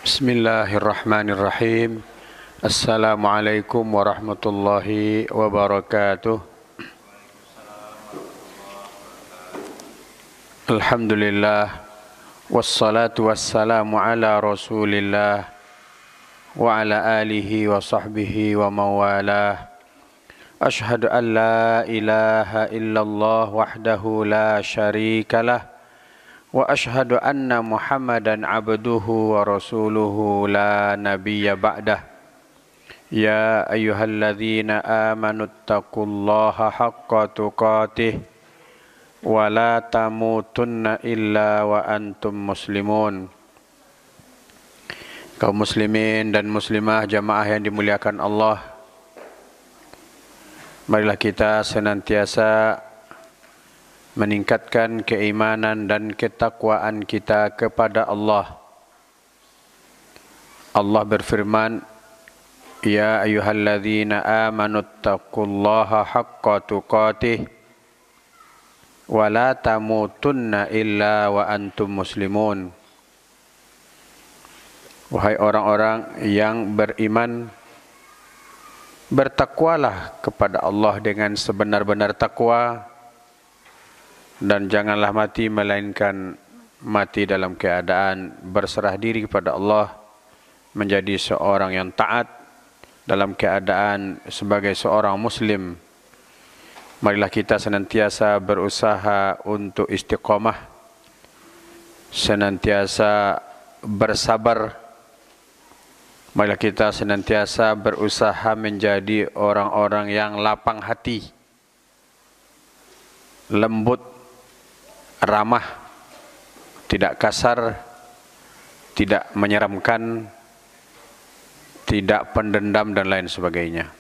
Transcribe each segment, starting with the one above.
Bismillahirrahmanirrahim. Assalamualaikum warahmatullahi wabarakatuh. Alhamdulillah. Wassalatu wassalamu ala rasulillah wa ala alihi wa sahbihi wa mawalah. Ashhadu an la ilaha illallah wahdahu la syarikalah. Wa ashhadu anna Muhammadan abduhu wa rasuluhu la nabiyya ba'dah. Ya ayyuhalladzina amanu taqullaha haqqa tuqatih wa la tamutunna illa wa antum muslimun. Kaum muslimin dan muslimah jamaah yang dimuliakan Allah, marilah kita senantiasa meningkatkan keimanan dan ketakwaan kita kepada Allah. Allah berfirman, Ya ayyuhalladzina amanu taqullaha haqqa tuqatih wa la tamutunna illa wa antum muslimun. Wahai orang-orang yang beriman, bertakwalah kepada Allah dengan sebenar-benar takwa, dan janganlah mati melainkan mati dalam keadaan berserah diri kepada Allah, menjadi seorang yang taat dalam keadaan sebagai seorang muslim. Marilah kita senantiasa berusaha untuk istiqamah, senantiasa bersabar. Marilah kita senantiasa berusaha menjadi orang-orang yang lapang hati, lembut, ramah, tidak kasar, tidak menyeramkan, tidak pendendam dan lain sebagainya.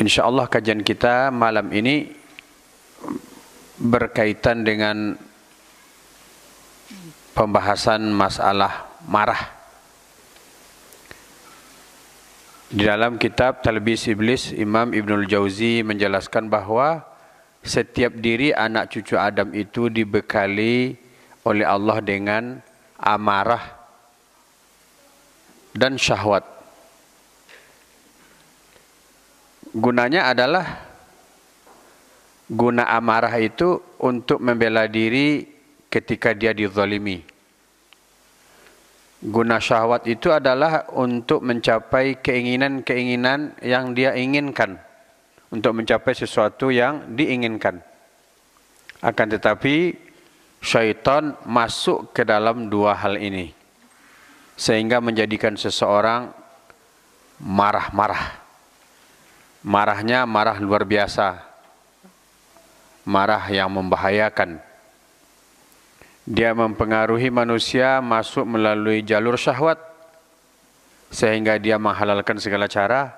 InsyaAllah kajian kita malam ini berkaitan dengan pembahasan masalah marah. Di dalam kitab Talbis Iblis, Imam Ibnul Jauzi menjelaskan bahwa setiap diri anak cucu Adam itu dibekali oleh Allah dengan amarah dan syahwat. Gunanya adalah, guna amarah itu untuk membela diri ketika dia dizalimi. Guna syahwat itu adalah untuk mencapai keinginan-keinginan yang dia inginkan, untuk mencapai sesuatu yang diinginkan. Akan tetapi syaitan masuk ke dalam dua hal ini, sehingga menjadikan seseorang marah-marah. Marahnya marah luar biasa, marah yang membahayakan. Dia mempengaruhi manusia masuk melalui jalur syahwat, sehingga dia menghalalkan segala cara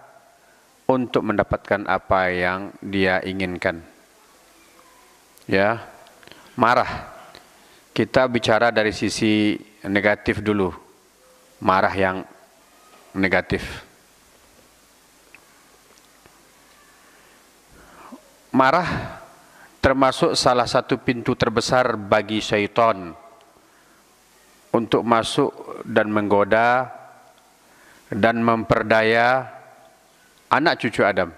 untuk mendapatkan apa yang dia inginkan. Ya, marah. Kita bicara dari sisi negatif dulu. Marah yang negatif. Marah termasuk salah satu pintu terbesar bagi syaitan untuk masuk dan menggoda dan memperdaya anak cucu Adam.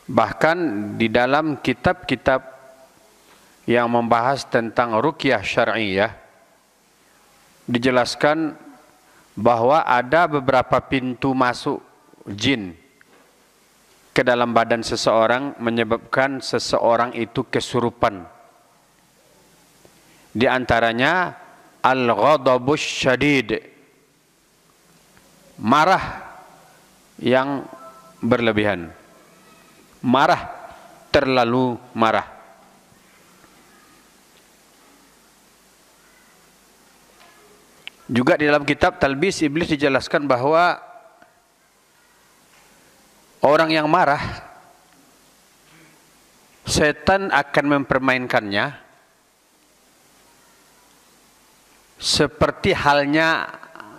Bahkan di dalam kitab-kitab yang membahas tentang ruqyah syar'iyah, dijelaskan bahwa ada beberapa pintu masuk jin ke dalam badan seseorang, menyebabkan seseorang itu kesurupan. Di antaranya al-ghadabus syadid, marah yang berlebihan, marah, terlalu marah. Juga di dalam kitab Talbis Iblis dijelaskan bahwa orang yang marah, setan akan mempermainkannya seperti halnya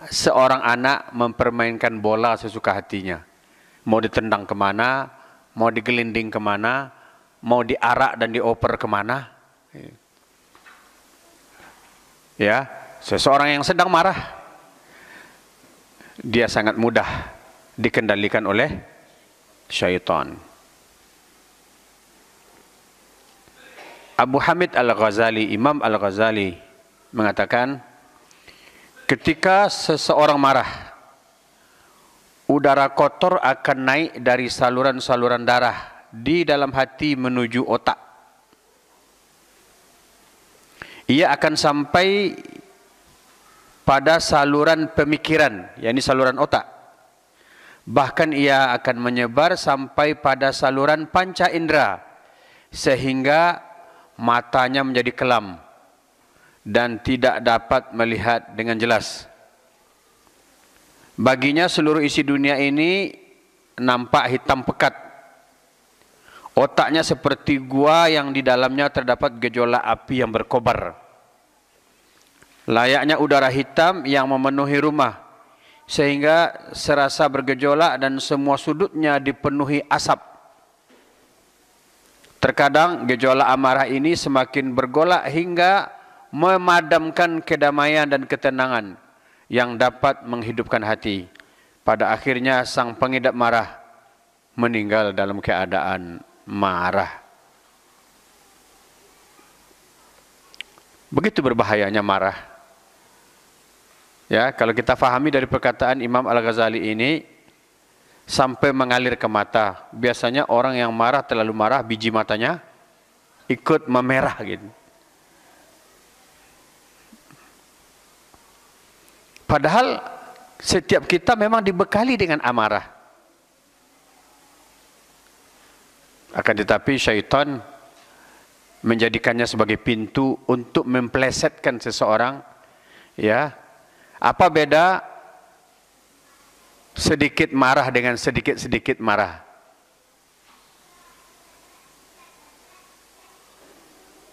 seorang anak mempermainkan bola sesuka hatinya. Mau ditendang kemana, mau digelinding kemana, mau diarak dan dioper kemana. Ya, seseorang yang sedang marah, dia sangat mudah dikendalikan oleh syaitan. Abu Hamid Al-Ghazali, Imam Al-Ghazali mengatakan, ketika seseorang marah, udara kotor akan naik dari saluran-saluran darah di dalam hati menuju otak. Ia akan sampai pada saluran pemikiran, yakni saluran otak. Bahkan ia akan menyebar sampai pada saluran panca indera, sehingga matanya menjadi kelam dan tidak dapat melihat dengan jelas. Baginya seluruh isi dunia ini nampak hitam pekat. Otaknya seperti gua yang di dalamnya terdapat gejolak api yang berkobar. Layaknya udara hitam yang memenuhi rumah, sehingga serasa bergejolak dan semua sudutnya dipenuhi asap. Terkadang gejolak amarah ini semakin bergolak hingga memadamkan kedamaian dan ketenangan yang dapat menghidupkan hati. Pada akhirnya sang pengidap marah meninggal dalam keadaan marah. Begitu berbahayanya marah. Ya, kalau kita fahami dari perkataan Imam Al-Ghazali ini, sampai mengalir ke mata. Biasanya orang yang marah, terlalu marah, biji matanya ikut memerah gitu. Padahal setiap kita memang dibekali dengan amarah. Akan tetapi syaitan menjadikannya sebagai pintu untuk memplesetkan seseorang. Ya, apa beda sedikit marah dengan sedikit-sedikit marah?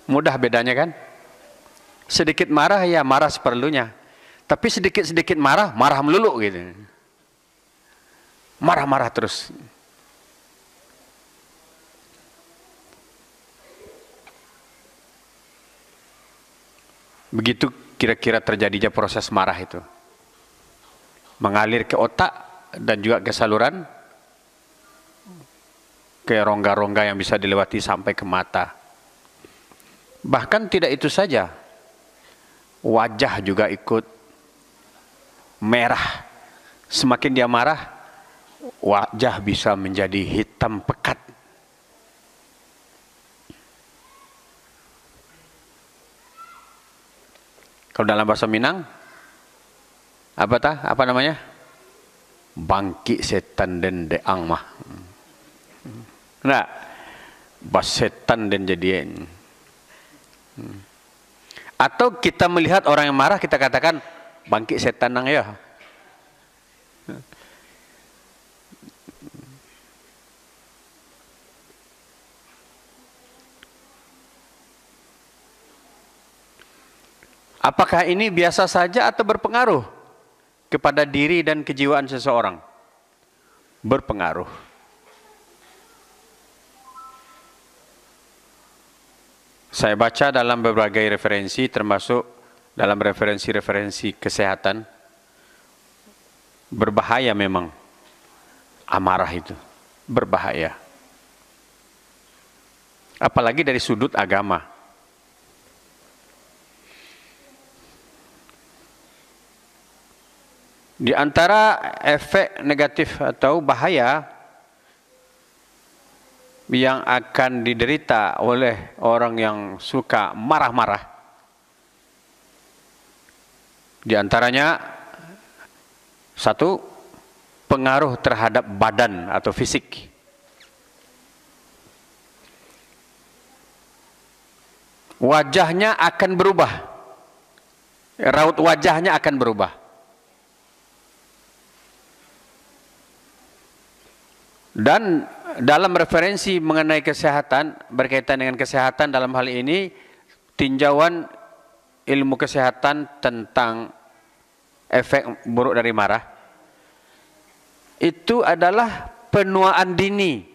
Mudah bedanya kan? Sedikit marah ya marah seperlunya. Tapi sedikit-sedikit marah, marah melulu gitu. Marah-marah terus. Begitu kira-kira terjadinya proses marah itu. Mengalir ke otak dan juga ke saluran, ke rongga-rongga yang bisa dilewati sampai ke mata. Bahkan tidak itu saja, wajah juga ikut merah. Semakin dia marah, wajah bisa menjadi hitam pekat. Kalau dalam bahasa Minang, apa namanya? Bangki setan den deang mah. Nah, bas setan den jadian. Atau kita melihat orang yang marah, kita katakan bangki setan nang ya. Apakah ini biasa saja atau berpengaruh kepada diri dan kejiwaan seseorang? Berpengaruh. Saya baca dalam berbagai referensi, termasuk dalam referensi-referensi kesehatan, berbahaya memang amarah itu, berbahaya. Apalagi dari sudut agama. Di antara efek negatif atau bahaya yang akan diderita oleh orang yang suka marah-marah, di antaranya satu, pengaruh terhadap badan atau fisik. Wajahnya akan berubah, raut wajahnya akan berubah. Dan dalam referensi mengenai kesehatan, berkaitan dengan kesehatan dalam hal ini, tinjauan ilmu kesehatan tentang efek buruk dari marah, itu adalah penuaan dini.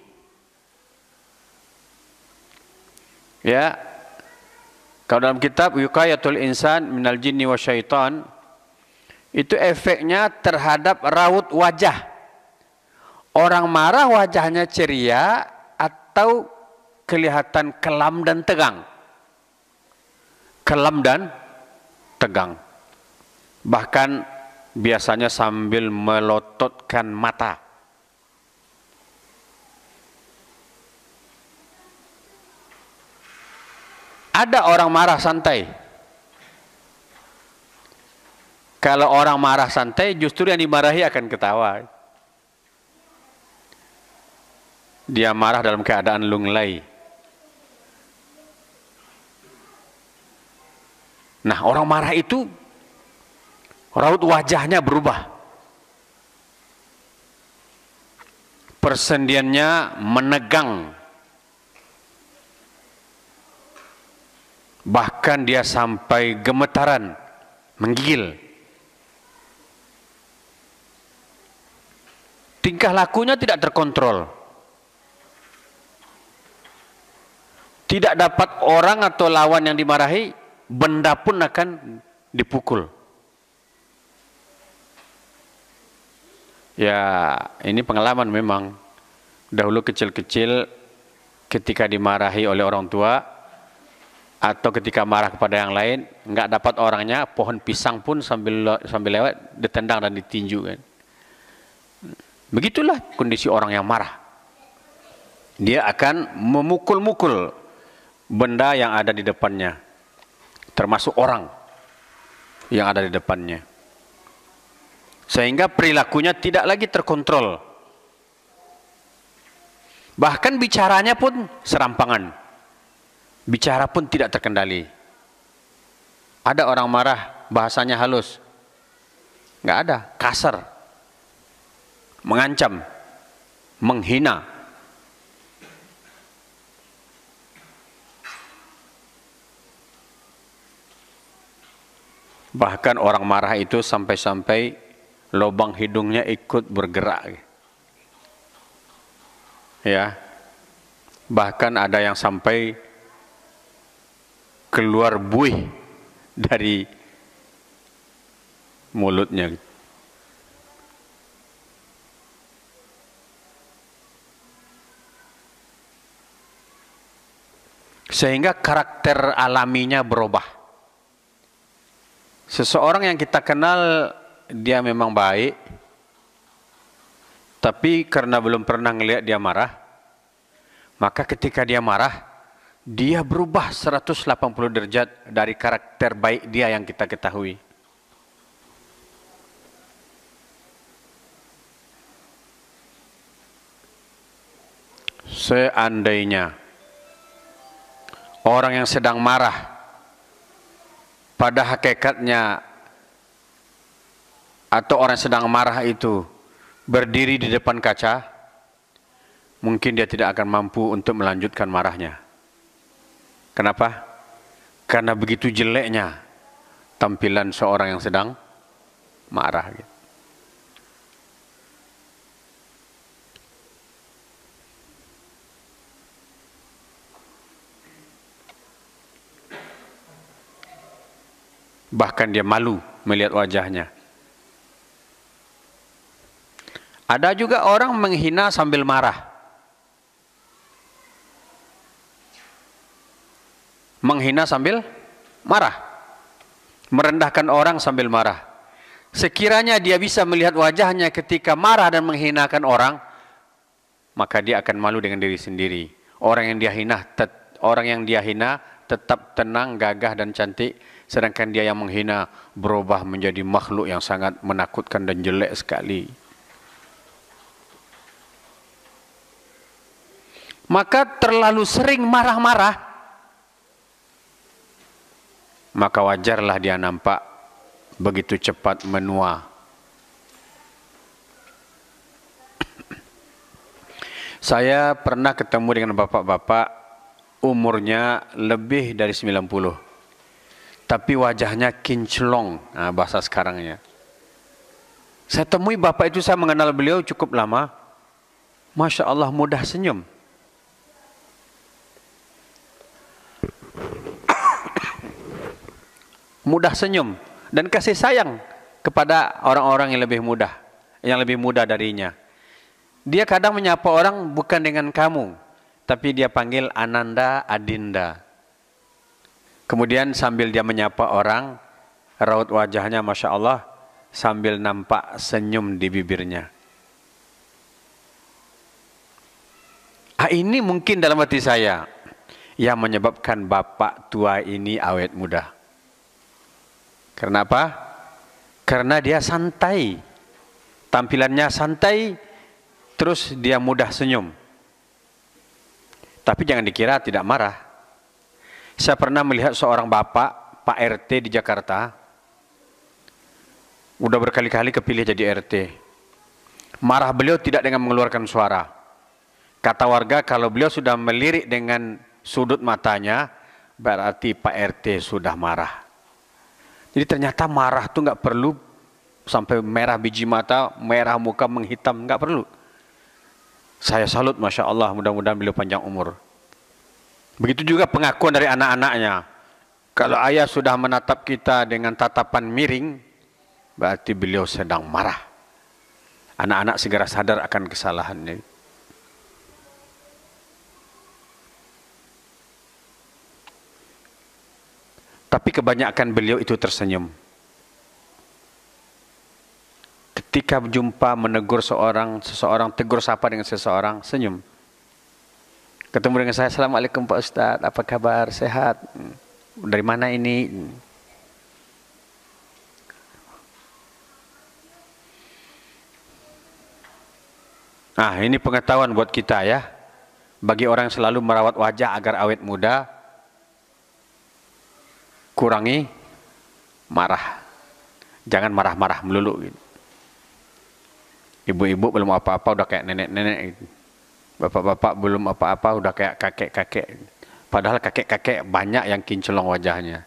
Ya, Kalau dalam kitab Wiqayatul Insan Minal Jinni wa Syaitan, itu efeknya terhadap raut wajah. Orang marah wajahnya ceria atau kelihatan kelam dan tegang. Kelam dan tegang. Bahkan biasanya sambil melototkan mata. Ada orang marah santai. Kalau orang marah santai, justru yang dimarahi akan ketawa. Dia marah dalam keadaan lunglai. Nah, orang marah itu raut wajahnya berubah. Persendiannya menegang. Bahkan dia sampai gemetaran, menggigil. Tingkah lakunya tidak terkontrol. Tidak dapat orang atau lawan yang dimarahi, benda pun akan dipukul. Ya, ini pengalaman memang. Dahulu kecil-kecil ketika dimarahi oleh orang tua, atau ketika marah kepada yang lain, nggak dapat orangnya, pohon pisang pun sambil lewat ditendang dan ditinju kan. Begitulah kondisi orang yang marah. Dia akan memukul-mukul benda yang ada di depannya, termasuk orang yang ada di depannya, sehingga perilakunya tidak lagi terkontrol. Bahkan bicaranya pun serampangan. Bicara pun tidak terkendali. Ada orang marah, bahasanya halus. Nggak ada, kasar. Mengancam, menghina. Bahkan orang marah itu sampai-sampai lubang hidungnya ikut bergerak. Ya. Bahkan ada yang sampai keluar buih dari mulutnya. Sehingga karakter alaminya berubah. Seseorang yang kita kenal dia memang baik, tapi karena belum pernah ngelihat dia marah, maka ketika dia marah, dia berubah 180 derajat dari karakter baik dia yang kita ketahui. Seandainya orang yang sedang marah pada hakikatnya, atau orang yang sedang marah itu berdiri di depan kaca, mungkin dia tidak akan mampu untuk melanjutkan marahnya. Kenapa? Karena begitu jeleknya tampilan seorang yang sedang marah. Bahkan dia malu melihat wajahnya. Ada juga orang menghina sambil marah. Menghina sambil marah, merendahkan orang sambil marah. Sekiranya dia bisa melihat wajahnya ketika marah dan menghinakan orang, maka dia akan malu dengan diri sendiri. Orang yang dia hina tetap tenang, gagah dan cantik, sedangkan dia yang menghina berubah menjadi makhluk yang sangat menakutkan dan jelek sekali. Maka terlalu sering marah-marah, maka wajarlah dia nampak begitu cepat menua. Saya pernah ketemu dengan bapak-bapak umurnya lebih dari 90, tapi wajahnya kinclong, bahasa sekarangnya. Saya temui bapak itu, saya mengenal beliau cukup lama. Masya Allah, mudah senyum. mudah senyum dan kasih sayang kepada orang-orang yang lebih muda darinya. Dia kadang menyapa orang bukan dengan kamu, tapi dia panggil Ananda, Adinda. Kemudian sambil dia menyapa orang, raut wajahnya Masya Allah, sambil nampak senyum di bibirnya. Ini mungkin dalam hati saya yang menyebabkan bapak tua ini awet muda. Karena apa? Karena dia santai. Tampilannya santai, terus dia mudah senyum. Tapi jangan dikira tidak marah. Saya pernah melihat seorang bapak, Pak RT di Jakarta. Udah berkali-kali kepilih jadi RT. Marah beliau tidak dengan mengeluarkan suara. Kata warga, kalau beliau sudah melirik dengan sudut matanya, berarti Pak RT sudah marah. Jadi ternyata marah tuh nggak perlu sampai merah biji mata, merah muka menghitam, nggak perlu. Saya salut, Masya Allah, mudah-mudahan beliau panjang umur. Begitu juga pengakuan dari anak-anaknya. Kalau ayah sudah menatap kita dengan tatapan miring, berarti beliau sedang marah. Anak-anak segera sadar akan kesalahannya. Tapi kebanyakan beliau itu tersenyum. Ketika berjumpa menegur seseorang tegur sapa dengan seseorang, senyum. Ketemu dengan saya, Assalamualaikum Pak Ustadz, apa kabar, sehat? Dari mana ini? Nah, ini pengetahuan buat kita ya. Bagi orang yang selalu merawat wajah agar awet muda, kurangi marah. Jangan marah-marah melulu gitu. Ibu-ibu belum apa-apa udah kayak nenek-nenek gitu. Bapak-bapak belum apa-apa udah kayak kakek-kakek. Padahal kakek-kakek banyak yang kinclong wajahnya.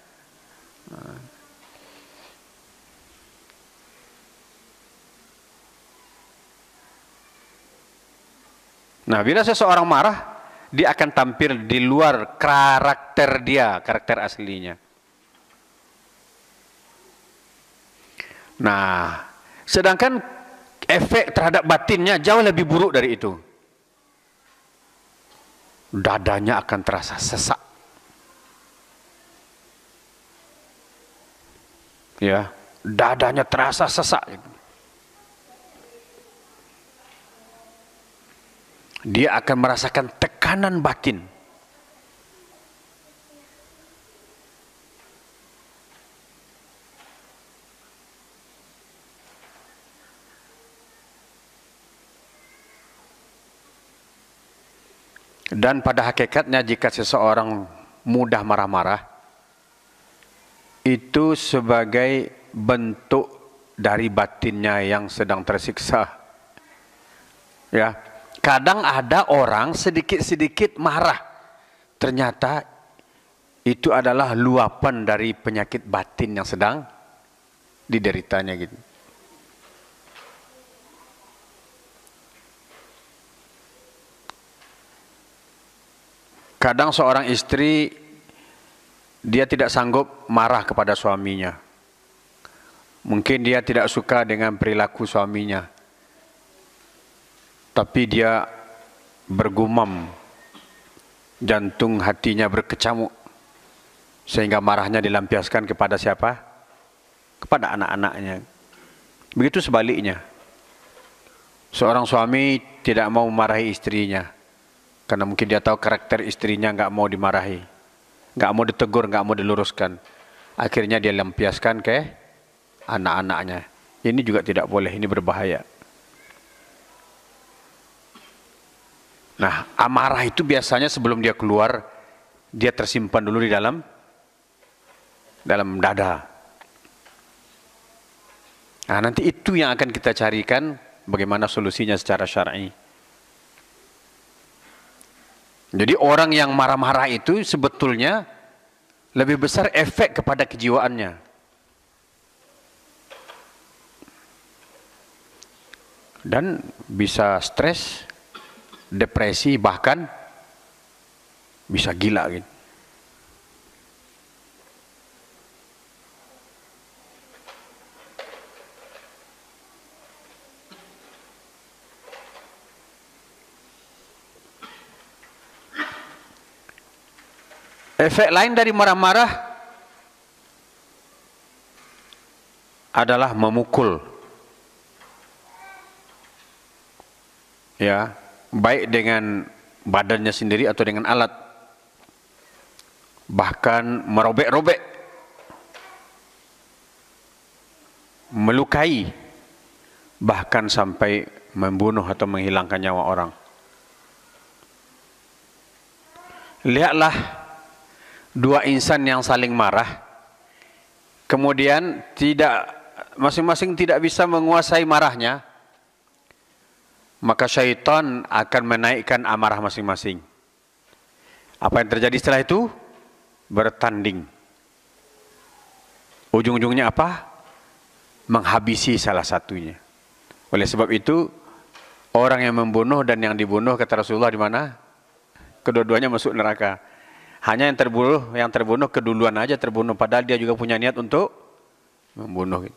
Nah, bila seseorang marah, dia akan tampil di luar karakter dia, karakter aslinya. Nah, sedangkan efek terhadap batinnya jauh lebih buruk dari itu. Dadanya akan terasa sesak. Ya, dadanya terasa sesak. Dia akan merasakan tekanan batin. Dan pada hakikatnya jika seseorang mudah marah-marah, itu sebagai bentuk dari batinnya yang sedang tersiksa. Ya, kadang ada orang sedikit-sedikit marah, ternyata itu adalah luapan dari penyakit batin yang sedang dideritanya gitu. Kadang seorang istri dia tidak sanggup marah kepada suaminya. Mungkin dia tidak suka dengan perilaku suaminya. Tapi dia bergumam, jantung hatinya berkecamuk, sehingga marahnya dilampiaskan kepada siapa? Kepada anak-anaknya. Begitu sebaliknya. Seorang suami tidak mau memarahi istrinya, karena mungkin dia tahu karakter istrinya nggak mau dimarahi, nggak mau ditegur, nggak mau diluruskan. Akhirnya dia lampiaskan ke anak-anaknya. Ini juga tidak boleh, ini berbahaya. Nah, amarah itu biasanya sebelum dia keluar, dia tersimpan dulu di dalam dada. Nah, nanti itu yang akan kita carikan bagaimana solusinya secara syar'i. Jadi orang yang marah-marah itu sebetulnya lebih besar efek kepada kejiwaannya. Dan bisa stres, depresi, bahkan bisa gila gitu. Efek lain dari marah-marah adalah memukul. Ya, baik dengan badannya sendiri atau dengan alat. Bahkan merobek-robek, melukai, bahkan sampai membunuh atau menghilangkan nyawa orang. Lihatlah dua insan yang saling marah, kemudian masing-masing tidak bisa menguasai marahnya, maka syaitan akan menaikkan amarah masing-masing. Apa yang terjadi setelah itu? Bertanding. Ujung-ujungnya apa? Menghabisi salah satunya. Oleh sebab itu, orang yang membunuh dan yang dibunuh, kata Rasulullah, di mana? Kedua-duanya masuk neraka. Hanya yang terbunuh keduluan aja terbunuh, padahal dia juga punya niat untuk membunuh.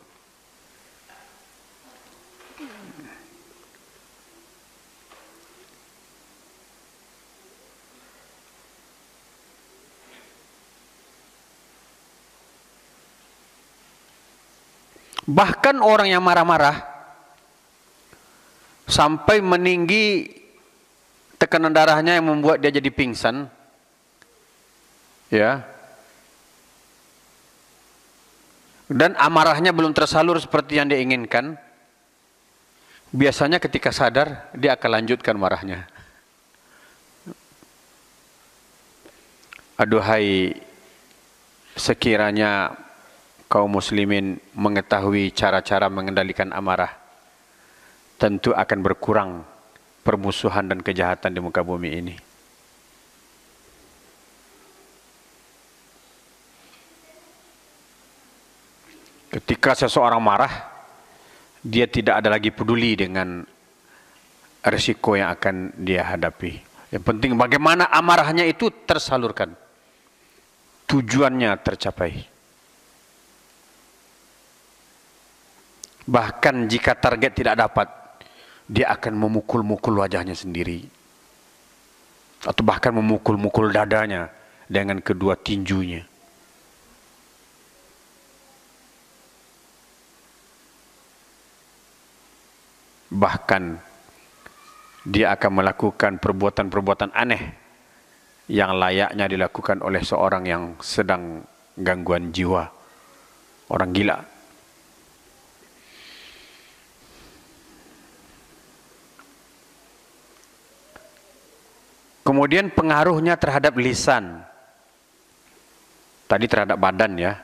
Bahkan orang yang marah-marah sampai meninggi tekanan darahnya yang membuat dia jadi pingsan, ya, dan amarahnya belum tersalur seperti yang dia inginkan, biasanya ketika sadar dia akan lanjutkan marahnya. Aduhai, sekiranya kaum muslimin mengetahui cara-cara mengendalikan amarah, tentu akan berkurang permusuhan dan kejahatan di muka bumi ini. Ketika seseorang marah, dia tidak ada lagi peduli dengan risiko yang akan dia hadapi. Yang penting bagaimana amarahnya itu tersalurkan, tujuannya tercapai. Bahkan jika target tidak dapat, dia akan memukul-mukul wajahnya sendiri, atau bahkan memukul-mukul dadanya dengan kedua tinjunya. Bahkan dia akan melakukan perbuatan-perbuatan aneh yang layaknya dilakukan oleh seorang yang sedang gangguan jiwa, orang gila. Kemudian pengaruhnya terhadap lisan. Tadi terhadap badan, ya.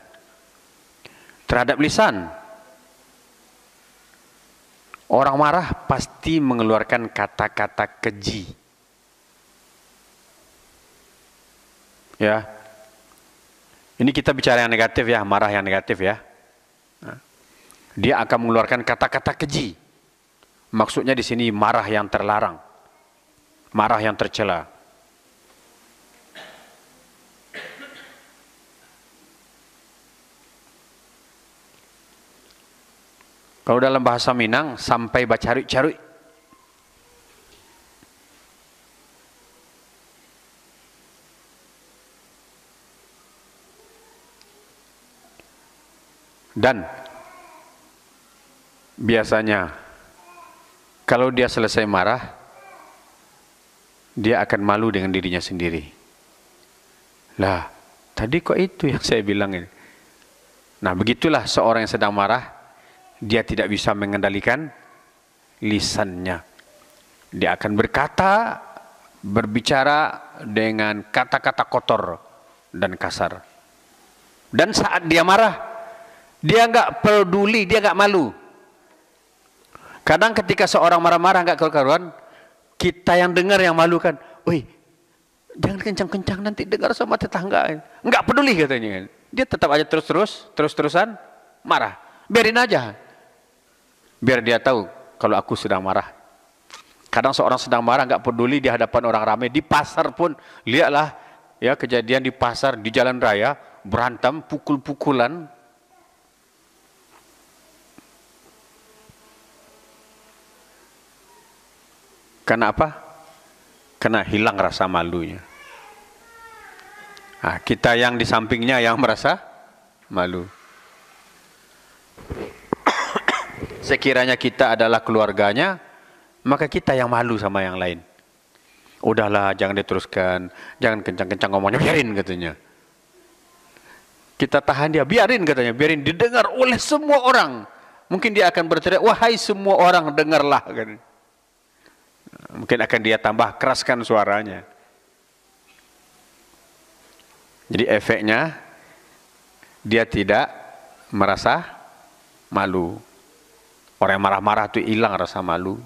Terhadap lisan. Orang marah pasti mengeluarkan kata-kata keji. Ya. Ini kita bicara yang negatif, ya, marah yang negatif, ya. Dia akan mengeluarkan kata-kata keji. Maksudnya di sini marah yang terlarang, marah yang tercela. Kalau dalam bahasa Minang, sampai bacaruk-caruk. Dan biasanya kalau dia selesai marah, dia akan malu dengan dirinya sendiri. Lah, tadi kok itu yang saya bilang ini. Nah, begitulah seorang yang sedang marah, dia tidak bisa mengendalikan lisannya. Dia akan berbicara dengan kata-kata kotor dan kasar. Dan saat dia marah, dia nggak peduli, dia nggak malu. Kadang ketika seorang marah-marah nggak karu-karuan, kita yang dengar yang malu kan. Woi, jangan kencang-kencang nanti dengar sama tetangga. Nggak peduli katanya. Dia tetap aja terus-terusan marah. Biarin aja. Biar dia tahu kalau aku sedang marah. Kadang seorang sedang marah nggak peduli di hadapan orang ramai, di pasar pun lihatlah, ya, kejadian di pasar, di jalan raya, berantem, pukul-pukulan. Karena apa? Karena hilang rasa malunya. Nah, kita yang di sampingnya yang merasa malu. Sekiranya kita adalah keluarganya, maka kita yang malu sama yang lain. Udahlah, jangan diteruskan, jangan kencang-kencang ngomongnya, biarin katanya. Kita tahan dia, biarin katanya, biarin didengar oleh semua orang. Mungkin dia akan berteriak, wahai semua orang dengarlah. Mungkin akan dia tambah keraskan suaranya. Jadi efeknya dia tidak merasa malu. Orang yang marah-marah itu hilang rasa malu.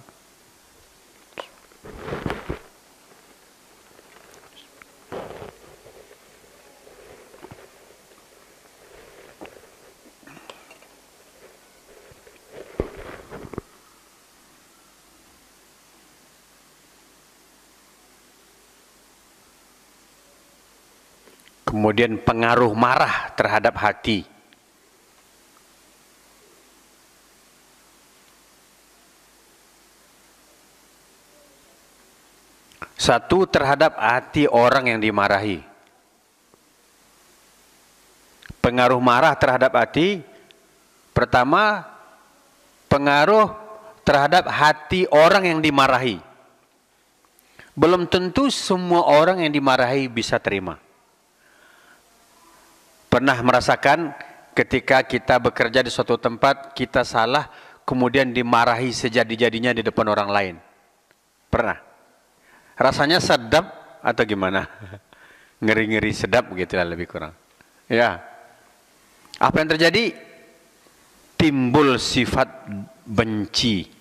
Kemudian pengaruh marah terhadap hati. Satu, terhadap hati orang yang dimarahi. Pengaruh marah terhadap hati. Pertama, pengaruh terhadap hati orang yang dimarahi. Belum tentu semua orang yang dimarahi bisa terima. Pernah merasakan ketika kita bekerja di suatu tempat, kita salah, kemudian dimarahi sejadi-jadinya di depan orang lain? Pernah? Rasanya sedap atau gimana? Ngeri-ngeri sedap begitulah lebih kurang. Ya. Apa yang terjadi? Timbul sifat benci.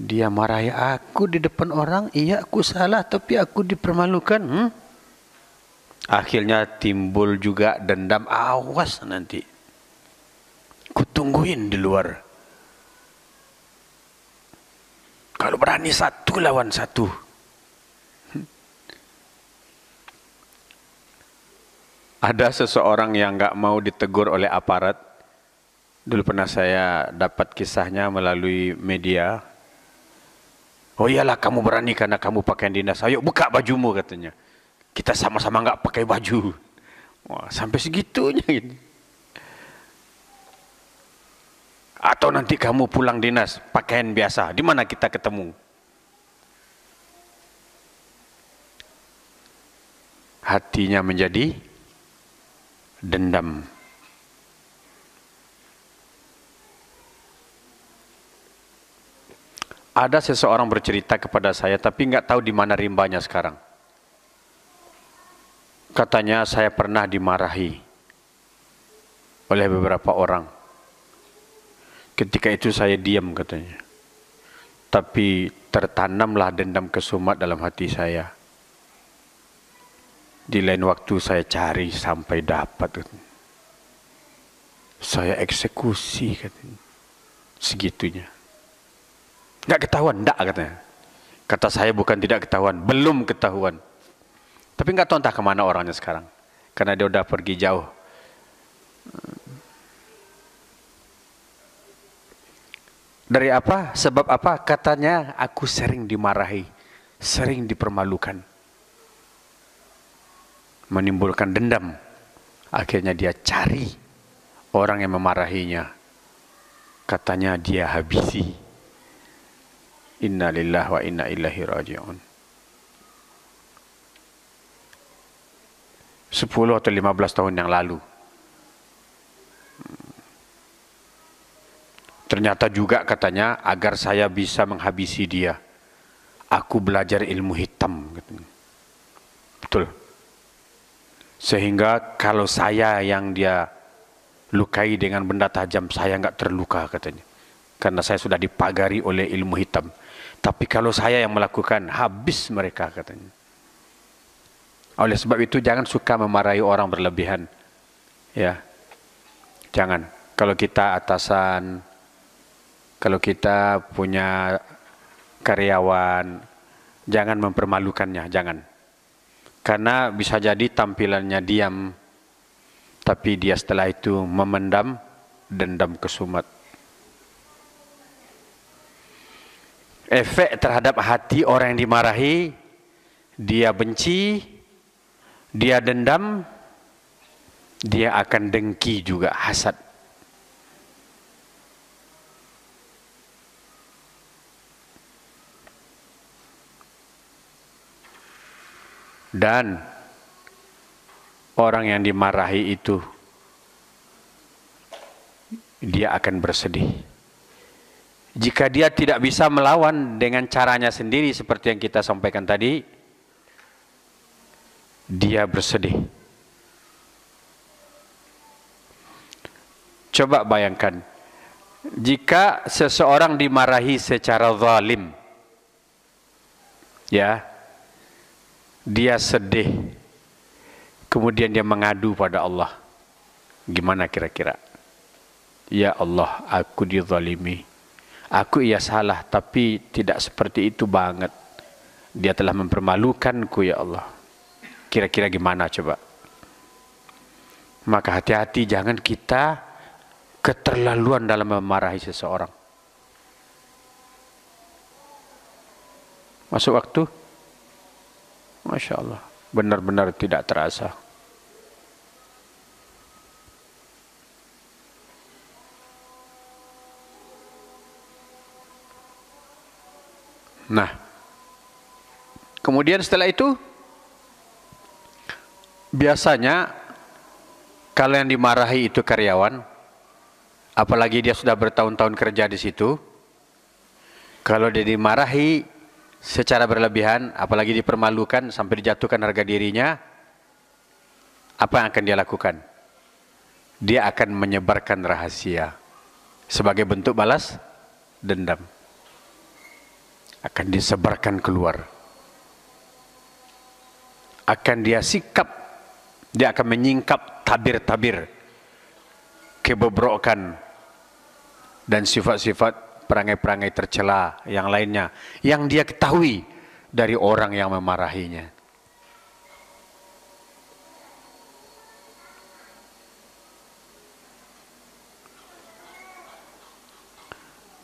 Dia marahi aku di depan orang, iya aku salah, tapi aku dipermalukan. Akhirnya timbul juga dendam, awas nanti. Kutungguin di luar. Kalau berani satu lawan satu. Ada seseorang yang nggak mau ditegur oleh aparat. Dulu pernah saya dapat kisahnya melalui media. Oh iyalah kamu berani karena kamu pakaian dinas. Ayo buka bajumu katanya. Kita sama-sama nggak pakai baju. Wah, sampai segitunya ini. Atau nanti kamu pulang dinas pakaian biasa. Di mana kita ketemu? Hatinya menjadi dendam. Ada seseorang bercerita kepada saya, tapi nggak tahu di mana rimbanya sekarang. Katanya saya pernah dimarahi oleh beberapa orang. Ketika itu saya diam katanya. Tapi tertanamlah dendam kesumat dalam hati saya. Di lain waktu saya cari sampai dapat. Saya eksekusi katanya. Segitunya. Enggak ketahuan, enggak katanya. Kata saya bukan tidak ketahuan, belum ketahuan. Tapi enggak tahu entah kemana orangnya sekarang. Karena dia udah pergi jauh. Dari apa? Sebab apa? Katanya aku sering dimarahi, sering dipermalukan. Menimbulkan dendam. Akhirnya dia cari orang yang memarahinya. Katanya dia habisi. Inna lillahi wa inna ilaihi raji'un. 10 atau 15 tahun yang lalu. Ternyata juga katanya agar saya bisa menghabisi dia, aku belajar ilmu hitam. Betul. Sehingga kalau saya yang dia lukai dengan benda tajam, saya enggak terluka katanya. Karena saya sudah dipagari oleh ilmu hitam. Tapi kalau saya yang melakukan, habis mereka katanya. Oleh sebab itu jangan suka memarahi orang berlebihan. Ya. Jangan. Kalau kita atasan, kalau kita punya karyawan, jangan mempermalukannya, jangan. Karena bisa jadi tampilannya diam, tapi dia setelah itu memendam dendam kesumat. Efek terhadap hati orang yang dimarahi, dia benci, dia dendam, dia akan dengki juga, hasad. Dan orang yang dimarahi itu, dia akan bersedih. Jika dia tidak bisa melawan dengan caranya sendiri seperti yang kita sampaikan tadi, dia bersedih. Coba bayangkan, jika seseorang dimarahi secara zalim, ya, dia sedih, kemudian dia mengadu pada Allah. Gimana kira-kira? Ya Allah, aku dizalimi. Aku ia salah, tapi tidak seperti itu banget. Dia telah mempermalukanku, ya Allah. Kira-kira gimana coba? Maka hati-hati, jangan kita keterlaluan dalam memarahi seseorang. Masuk waktu? Masya Allah, benar-benar tidak terasa. Nah, kemudian setelah itu, biasanya kalau yang dimarahi itu karyawan, apalagi dia sudah bertahun-tahun kerja di situ, kalau dia dimarahi secara berlebihan, apalagi dipermalukan sampai dijatuhkan harga dirinya, apa yang akan dia lakukan? Dia akan menyebarkan rahasia sebagai bentuk balas dendam. Akan disebarkan keluar. Akan dia sikap, dia akan menyingkap tabir-tabir kebobrokan dan sifat-sifat perangai-perangai tercela yang lainnya yang dia ketahui dari orang yang memarahinya.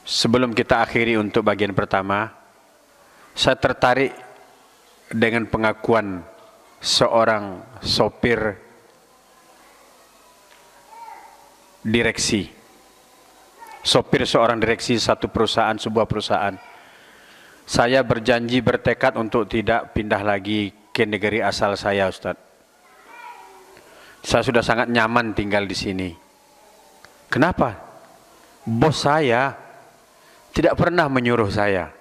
Sebelum kita akhiri untuk bagian pertama, saya tertarik dengan pengakuan seorang sopir direksi. Sopir seorang direksi satu perusahaan, sebuah perusahaan. Saya berjanji bertekad untuk tidak pindah lagi ke negeri asal saya, Ustaz. Saya sudah sangat nyaman tinggal di sini. Kenapa? Bos saya tidak pernah menyuruh saya.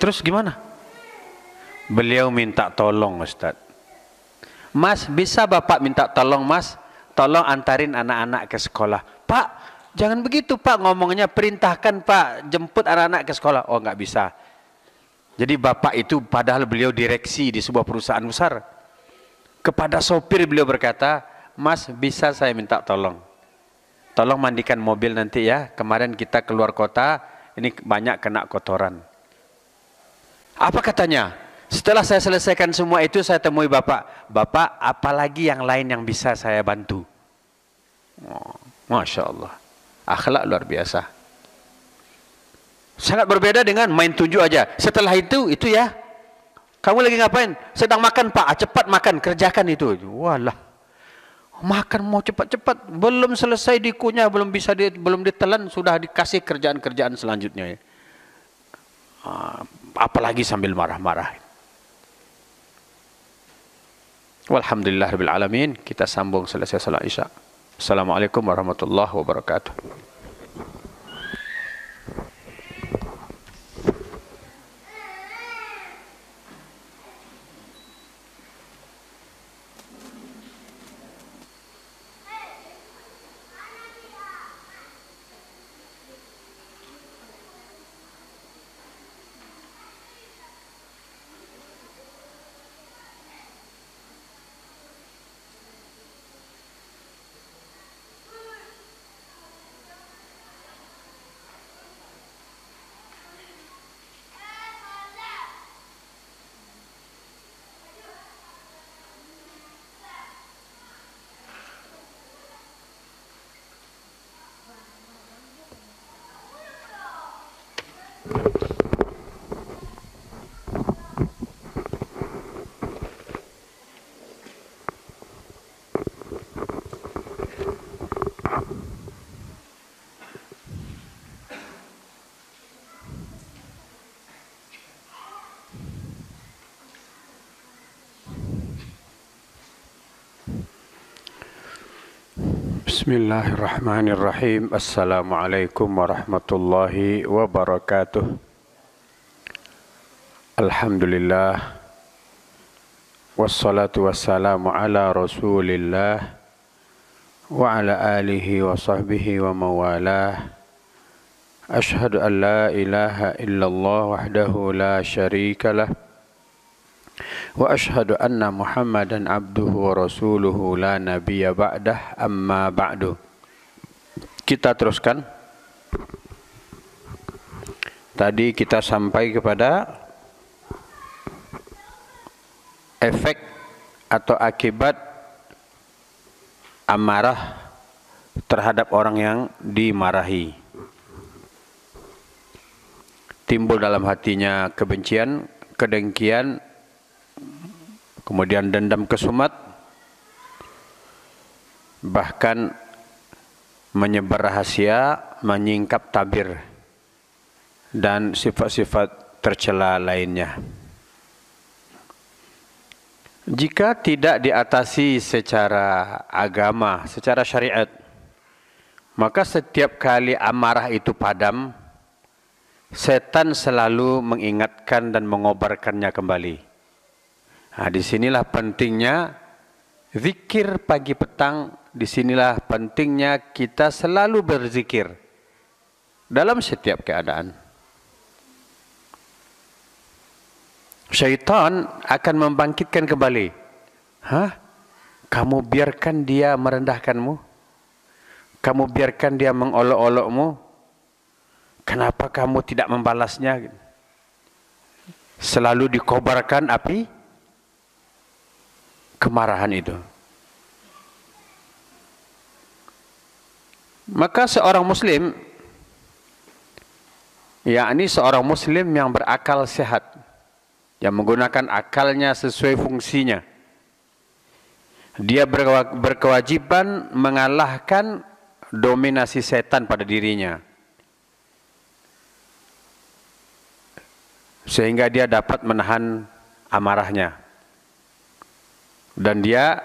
Terus gimana? Beliau minta tolong, Ustaz. Mas, bisa Bapak minta tolong, Mas? Tolong antarin anak-anak ke sekolah. Pak, jangan begitu Pak ngomongnya, perintahkan Pak, jemput anak-anak ke sekolah. Oh, nggak bisa. Jadi Bapak itu padahal beliau direksi di sebuah perusahaan besar. Kepada sopir beliau berkata, Mas, bisa saya minta tolong? Tolong mandikan mobil nanti ya. Kemarin kita keluar kota, ini banyak kena kotoran. Apa katanya? Setelah saya selesaikan semua itu, saya temui Bapak. Bapak, apalagi yang lain yang bisa saya bantu? Oh, Masya Allah. Akhlak luar biasa. Sangat berbeda dengan main tunjuk aja. Setelah itu ya. Kamu lagi ngapain? Sedang makan Pak. Cepat makan, kerjakan itu. Walah. Makan mau cepat-cepat. Belum selesai dikunyah, belum ditelan, sudah dikasih kerjaan-kerjaan selanjutnya. Apalagi sambil marah-marah. Walhamdulillahirabbil alamin. Kita sambung selesai salat Isya. Assalamualaikum warahmatullahi wabarakatuh. Bismillahirrahmanirrahim. Assalamualaikum warahmatullahi wabarakatuh. Alhamdulillah. Wassalatu wassalamu ala Rasulillah wa ala alihi wa sahbihi wa mawalah. Ashhadu an la ilaha illallah wahdahu la syarika lah. Wa ashhadu anna Muhammadan abduhu wa rasuluhu la nabiyya ba'dah, amma ba'du. Kita teruskan. Tadi kita sampai kepada efek atau akibat amarah terhadap orang yang dimarahi. Timbul dalam hatinya kebencian, kedengkian, kemudian dendam kesumat, bahkan menyebar rahasia, menyingkap tabir, dan sifat-sifat tercela lainnya. Jika tidak diatasi secara agama, secara syariat, maka setiap kali amarah itu padam, setan selalu mengingatkan dan mengobarkannya kembali. Nah, disinilah pentingnya zikir pagi petang, disinilah pentingnya kita selalu berzikir dalam setiap keadaan. Syaitan akan membangkitkan kembali. Kamu biarkan dia merendahkanmu? Kamu biarkan dia mengolok-olokmu? Kenapa kamu tidak membalasnya? Selalu dikobarkan api kemarahan itu. Maka seorang muslim, yakni seorang muslim yang berakal sehat, yang menggunakan akalnya sesuai fungsinya, dia berkewajiban mengalahkan dominasi setan pada dirinya, sehingga dia dapat menahan amarahnya, dan dia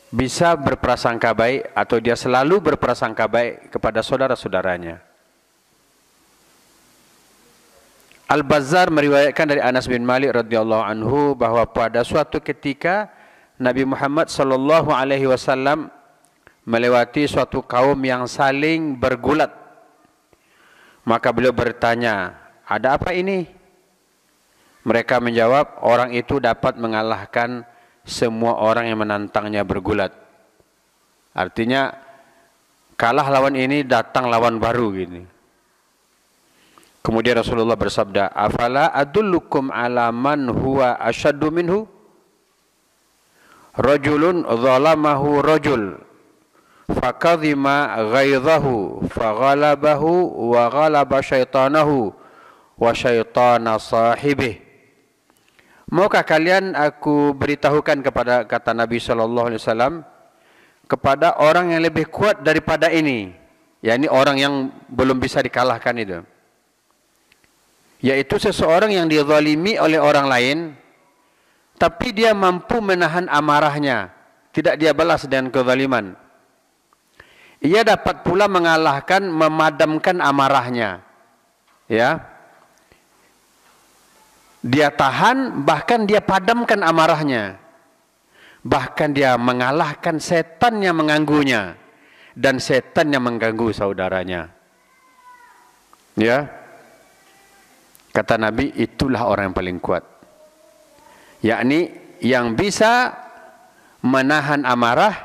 bisa berprasangka baik, atau dia selalu berprasangka baik kepada saudara-saudaranya. Al-Bazzar meriwayatkan dari Anas bin Malik radhiyallahu anhu bahwa pada suatu ketika Nabi Muhammad sallallahu alaihi wasallam melewati suatu kaum yang saling bergulat. Maka beliau bertanya, "Ada apa ini?" Mereka menjawab, "Orang itu dapat mengalahkan semua orang yang menantangnya bergulat." Artinya, kalah lawan ini, datang lawan baru gini. Kemudian Rasulullah bersabda, "Afala adullukum ala man huwa asyaddu minhu? Rajulun zalamahu rajul, fakadhima ghaidhahu, faghalabahu wa ghalaba syaitanahu wa syaitana sahibih." Maukah kalian aku beritahukan kepada, kata Nabi SAW, kepada orang yang lebih kuat daripada ini, yakni orang yang belum bisa dikalahkan itu, yaitu seseorang yang dizalimi oleh orang lain, tapi dia mampu menahan amarahnya, tidak dia balas dengan kezaliman. Ia dapat pula mengalahkan, memadamkan amarahnya. Ya, dia tahan, bahkan dia padamkan amarahnya, bahkan dia mengalahkan setan yang mengganggunya, dan setan yang mengganggu saudaranya. Ya, kata Nabi, itulah orang yang paling kuat, yakni yang bisa menahan amarah,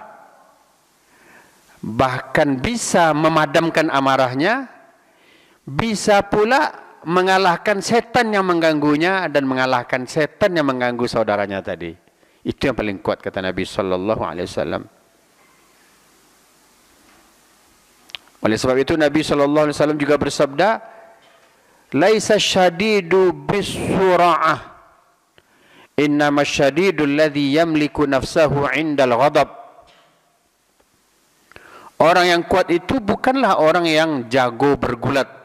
bahkan bisa memadamkan amarahnya, bisa pula mengalahkan setan yang mengganggunya dan mengalahkan setan yang mengganggu saudaranya tadi. Itu yang paling kuat, kata Nabi sallallahu alaihi wasallam. Oleh sebab itu Nabi sallallahu alaihi wasallam juga bersabda, "Laisa syadidu bisura'ah, innama syadidu alladhi yamliku nafsahu 'indal ghadab." Orang yang kuat itu bukanlah orang yang jago bergulat,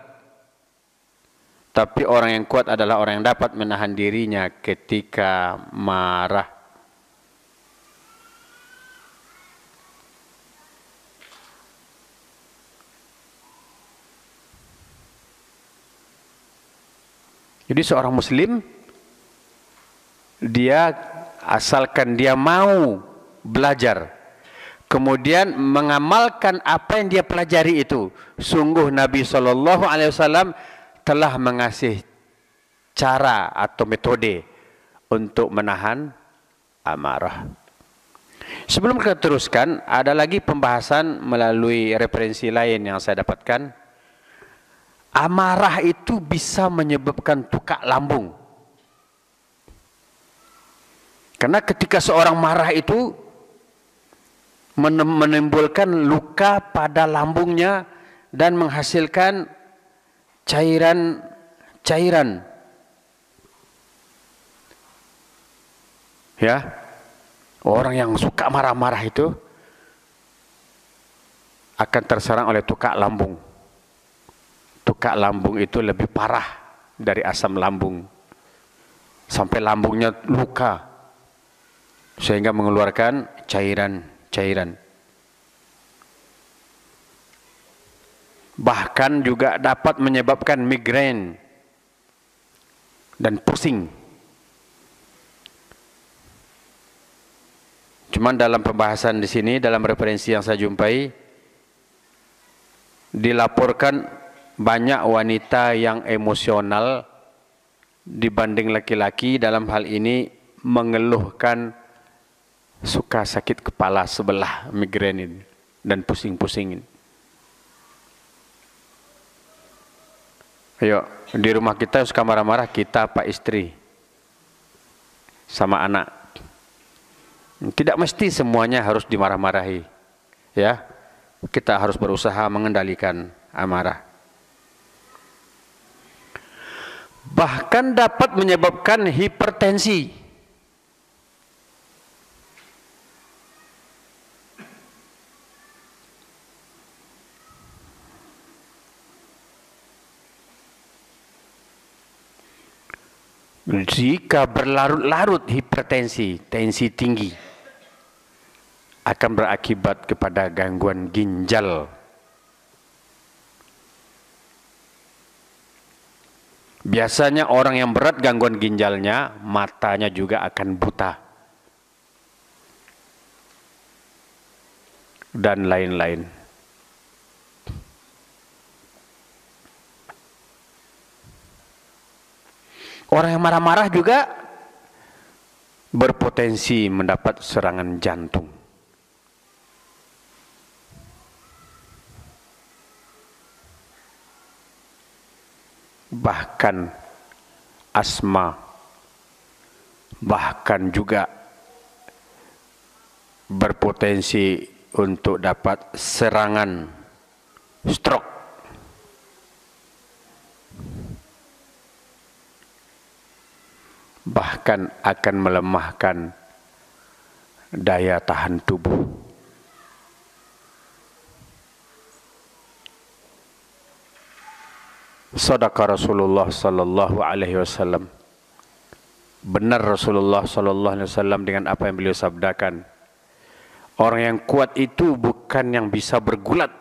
tapi orang yang kuat adalah orang yang dapat menahan dirinya ketika marah. Jadi seorang muslim, dia asalkan dia mau belajar, kemudian mengamalkan apa yang dia pelajari itu, sungguh Nabi SAW telah mengasih cara atau metode untuk menahan amarah. Sebelum kita teruskan, ada lagi pembahasan melalui referensi lain yang saya dapatkan. Amarah itu bisa menyebabkan tukak lambung. Karena ketika seorang marah itu menimbulkan luka pada lambungnya dan menghasilkan cairan. Ya, orang yang suka marah-marah itu akan terserang oleh tukak lambung. Tukak lambung itu lebih parah dari asam lambung, sampai lambungnya luka sehingga mengeluarkan cairan. Bahkan juga dapat menyebabkan migrain dan pusing. Cuman dalam pembahasan di sini, dalam referensi yang saya jumpai, dilaporkan banyak wanita yang emosional dibanding laki-laki dalam hal ini mengeluhkan suka sakit kepala sebelah, migrain ini, dan pusing-pusing ini. Ayo, di rumah kita suka marah-marah, kita pak istri sama anak. Tidak mesti semuanya harus dimarah-marahi, ya. Kita harus berusaha mengendalikan amarah. Bahkan dapat menyebabkan hipertensi. Jika berlarut-larut hipertensi, tensi tinggi, akan berakibat kepada gangguan ginjal. Biasanya orang yang berat gangguan ginjalnya, matanya juga akan buta. Dan lain-lain. Orang yang marah-marah juga berpotensi mendapat serangan jantung. Bahkan asma, bahkan juga berpotensi untuk dapat serangan stroke. Bahkan akan melemahkan daya tahan tubuh. Sadaqa Rasulullah sallallahu alaihi wasallam. Benar Rasulullah sallallahu alaihi wasallam dengan apa yang beliau sabdakan. Orang yang kuat itu bukan yang bisa bergulat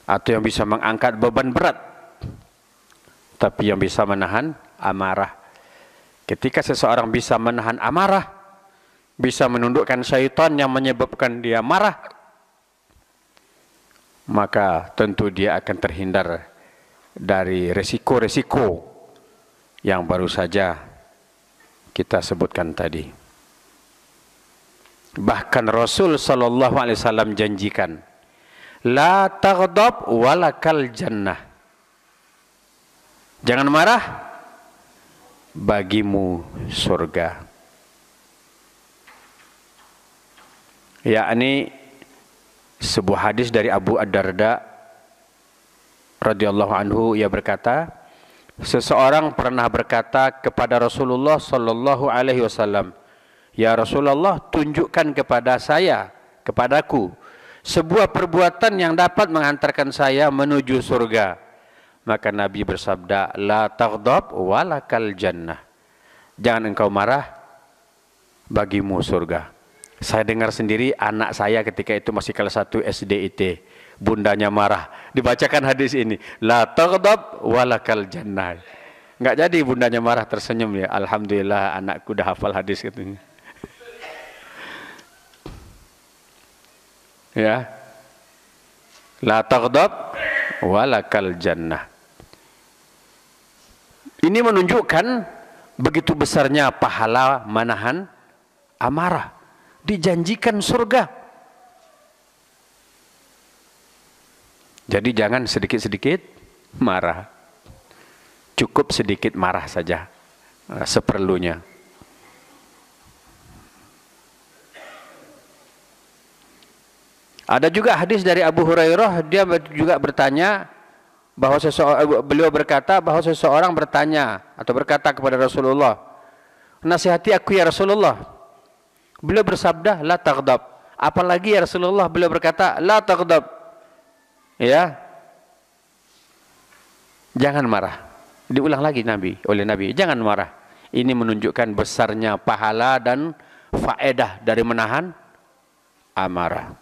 atau yang bisa mengangkat beban berat, tapi yang bisa menahan amarah. Ketika seseorang bisa menahan amarah, bisa menundukkan syaitan yang menyebabkan dia marah, maka tentu dia akan terhindar dari resiko-resiko yang baru saja kita sebutkan tadi. Bahkan Rasul sallallahu alaihi wasallam janjikan, la taghdab walakal jannah. Jangan marah, bagimu surga. Yakni sebuah hadis dari Abu Ad-Darda radhiyallahu anhu, ia berkata, seseorang pernah berkata kepada Rasulullah sallallahu alaihi wasallam, "Ya Rasulullah, tunjukkan kepada saya, kepadaku sebuah perbuatan yang dapat mengantarkan saya menuju surga." Maka Nabi bersabda, "La taghdab walakal jannah." Jangan engkau marah, bagimu surga. Saya dengar sendiri anak saya ketika itu masih kelas 1 SDIT bundanya marah. Dibacakan hadis ini, la taghdab walakal jannah. Enggak jadi bundanya marah, tersenyum ya. Alhamdulillah anakku dah hafal hadis katanya. Ya. La taghdab walakal jannah. Ini menunjukkan begitu besarnya pahala menahan amarah. Dijanjikan surga. Jadi jangan sedikit-sedikit marah. Cukup sedikit marah saja, seperlunya. Ada juga hadis dari Abu Hurairah, dia juga bertanya bahwa beliau berkata bahwa seseorang bertanya atau berkata kepada Rasulullah, nasihati aku ya Rasulullah. Beliau bersabda, la taghdab. Apalagi ya Rasulullah, beliau berkata, la taghdab. Ya, jangan marah. Diulang lagi oleh Nabi, jangan marah. Ini menunjukkan besarnya pahala dan faedah dari menahan amarah.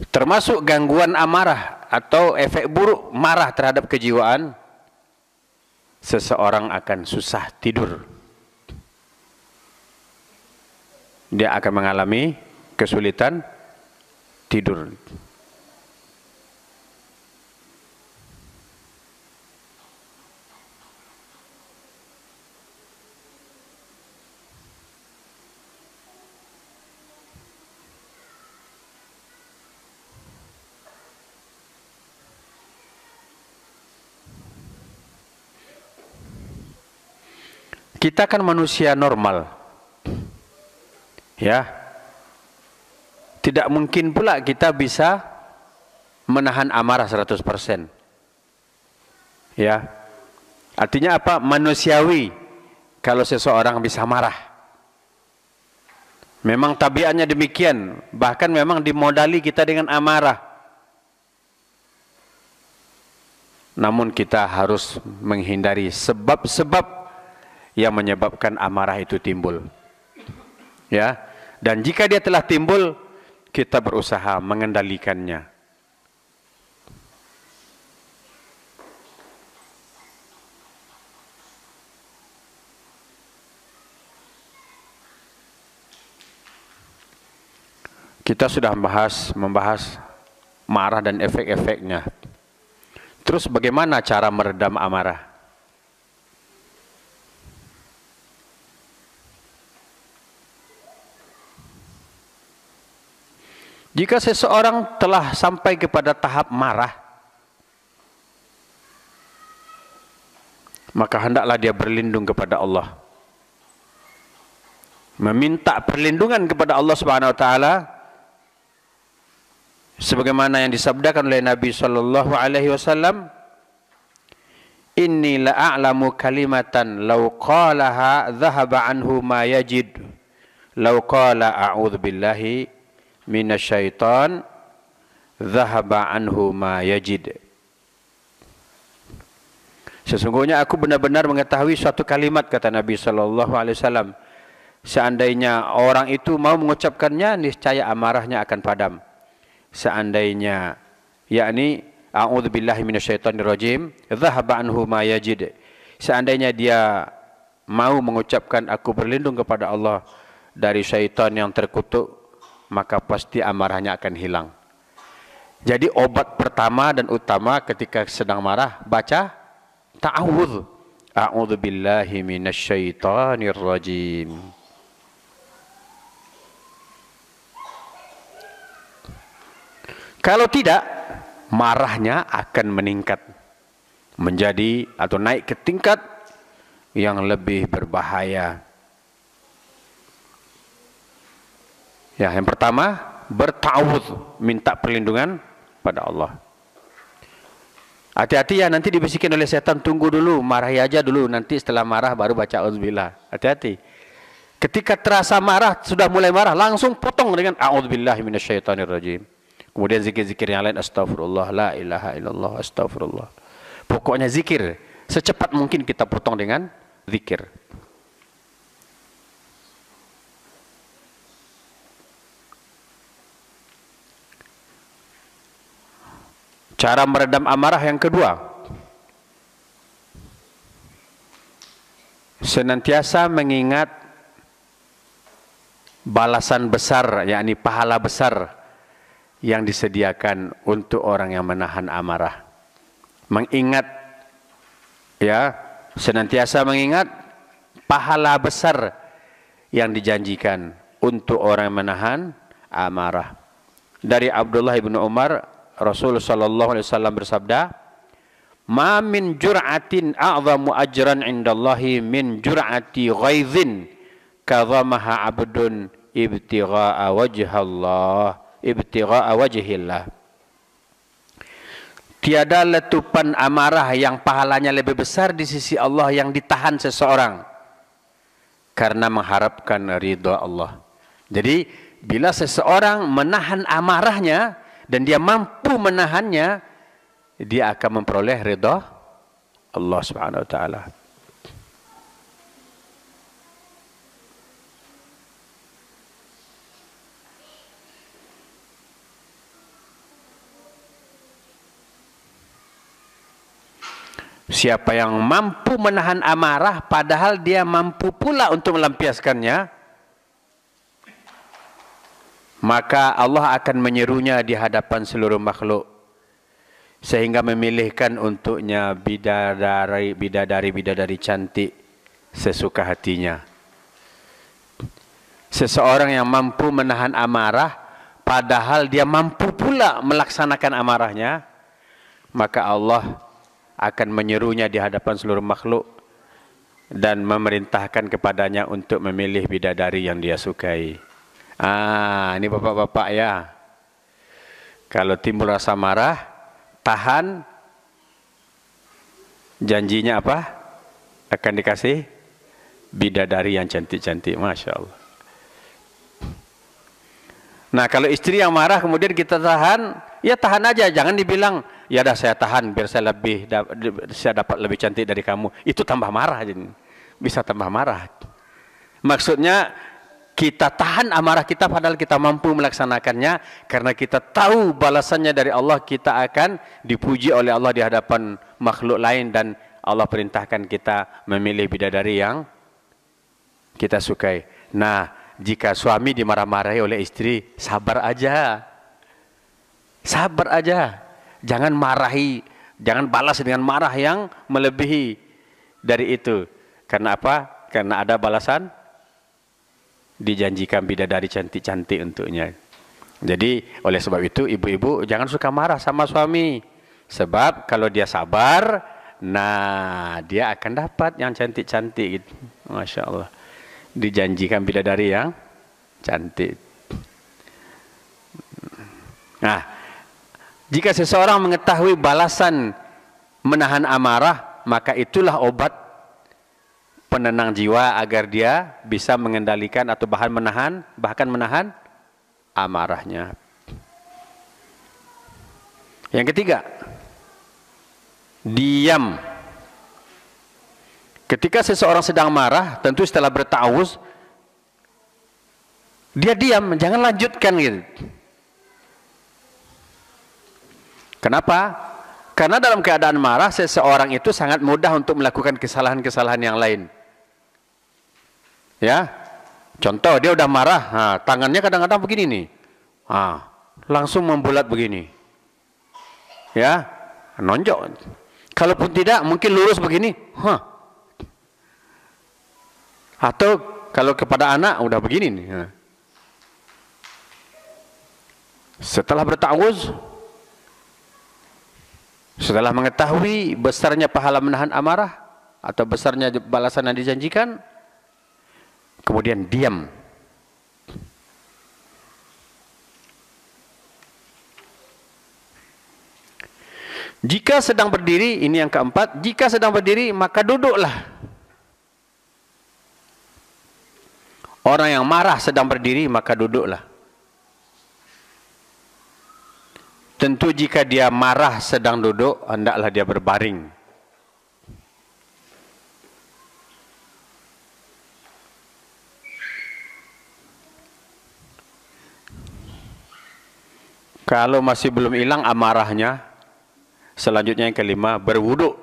Termasuk gangguan amarah atau efek buruk marah terhadap kejiwaan, seseorang akan susah tidur. Dia akan mengalami kesulitan tidur. Kita kan manusia normal, ya. Tidak mungkin pula kita bisa menahan amarah 100%. Ya. Artinya apa? Manusiawi kalau seseorang bisa marah. Memang tabiatnya demikian, bahkan memang dimodali kita dengan amarah. Namun kita harus menghindari sebab-sebab yang menyebabkan amarah itu timbul. Ya, dan jika dia telah timbul, kita berusaha mengendalikannya. Kita sudah membahas marah dan efek-efeknya. Terus bagaimana cara meredam amarah? Jika seseorang telah sampai kepada tahap marah, maka hendaklah dia berlindung kepada Allah. Meminta perlindungan kepada Allah Subhanahu wa taala sebagaimana yang disabdakan oleh Nabi sallallahu alaihi wasallam, inni la a'lamu kalimatan law qalaha dhahaba anhu ma yajid law qala a'udzu billahi minasyaitan dhahaba anhu ma yajid. Sesungguhnya aku benar-benar mengetahui suatu kalimat, kata Nabi sallallahu alaihi wasallam, seandainya orang itu mau mengucapkannya, niscaya amarahnya akan padam. Seandainya, yakni a'udzubillahi minasyaitonirrajim, dhahaba anhu ma yajid. Seandainya dia mau mengucapkan aku berlindung kepada Allah dari syaitan yang terkutuk, maka pasti amarahnya akan hilang. Jadi obat pertama dan utama ketika sedang marah, baca ta'awudz. A'udzubillahi minasyaitonirrajim. Kalau tidak, marahnya akan meningkat menjadi atau naik ke tingkat yang lebih berbahaya. Ya, yang pertama berta'awudz, minta perlindungan pada Allah. Hati-hati ya, nanti dibisikin oleh setan, tunggu dulu, marahi aja dulu, nanti setelah marah baru baca auzubillah. Hati-hati. Ketika terasa marah, sudah mulai marah, langsung potong dengan a'udzubillahi minasyaitonirrajim. Kemudian zikir-zikir yang lain, astagfirullah, la ilaha illallah, astagfirullah. Pokoknya zikir. Secepat mungkin kita potong dengan zikir. Cara meredam amarah yang kedua, senantiasa mengingat balasan besar, yakni pahala besar yang disediakan untuk orang yang menahan amarah. Mengingat, ya, senantiasa mengingat pahala besar yang dijanjikan untuk orang yang menahan amarah. Dari Abdullah bin Umar, Rasulullah sallallahu alaihi wasallam bersabda, "Ma min jur'atin a'zamu ajran 'indallahi min jur'ati ghaizin kadhamaha 'abdun ibtigha'a wajhallah." Ibtigha'a wajhillah. Tiada letupan amarah yang pahalanya lebih besar di sisi Allah yang ditahan seseorang karena mengharapkan ridha Allah. Jadi bila seseorang menahan amarahnya dan dia mampu menahannya, dia akan memperoleh ridha Allah Subhanahu wa taala. Siapa yang mampu menahan amarah padahal dia mampu pula untuk melampiaskannya, maka Allah akan menyerunya di hadapan seluruh makhluk sehingga memilihkan untuknya bidadari cantik sesuka hatinya. Seseorang yang mampu menahan amarah padahal dia mampu pula melaksanakan amarahnya, maka Allah akan menyerunya di hadapan seluruh makhluk dan memerintahkan kepadanya untuk memilih bidadari yang dia sukai. Ini bapak-bapak ya. Kalau timbul rasa marah, tahan. Janjinya apa? Akan dikasih bidadari yang cantik-cantik. Masya Allah. Nah, kalau istri yang marah kemudian kita tahan, ya tahan aja. Jangan dibilang, ya dah saya tahan biar saya dapat lebih cantik dari kamu. Itu tambah marah, bisa tambah marah. Maksudnya kita tahan amarah kita padahal kita mampu melaksanakannya karena kita tahu balasannya dari Allah. Kita akan dipuji oleh Allah di hadapan makhluk lain dan Allah perintahkan kita memilih bidadari yang kita sukai. Nah, jika suami dimarah-marahi oleh istri, sabar aja. Sabar aja. Jangan marahi, jangan balas dengan marah yang melebihi dari itu. Karena apa? Karena ada balasan dijanjikan bidadari cantik-cantik untuknya. Jadi oleh sebab itu ibu-ibu jangan suka marah sama suami. Sebab kalau dia sabar, nah dia akan dapat yang cantik-cantik gitu. Masya Allah. Dijanjikan bidadari yang cantik. Nah, jika seseorang mengetahui balasan menahan amarah, maka itulah obat penenang jiwa agar dia bisa mengendalikan atau bahkan menahan amarahnya. Yang ketiga, diam. Ketika seseorang sedang marah, tentu setelah berta'awuz, dia diam, jangan lanjutkan gitu. Kenapa? Karena dalam keadaan marah, seseorang itu sangat mudah untuk melakukan kesalahan-kesalahan yang lain. Ya, contoh dia udah marah, tangannya kadang-kadang begini nih, langsung membulat begini. Ya, nonjok. Kalaupun tidak, mungkin lurus begini, atau kalau kepada anak udah begini nih. Setelah berta'awuz, setelah mengetahui besarnya pahala menahan amarah atau besarnya balasan yang dijanjikan, kemudian diam. Jika sedang berdiri, ini yang keempat, jika sedang berdiri maka duduklah. Orang yang marah sedang berdiri maka duduklah. Tentu jika dia marah sedang duduk, hendaklah dia berbaring. Kalau masih belum hilang amarahnya, selanjutnya yang kelima, berwudu.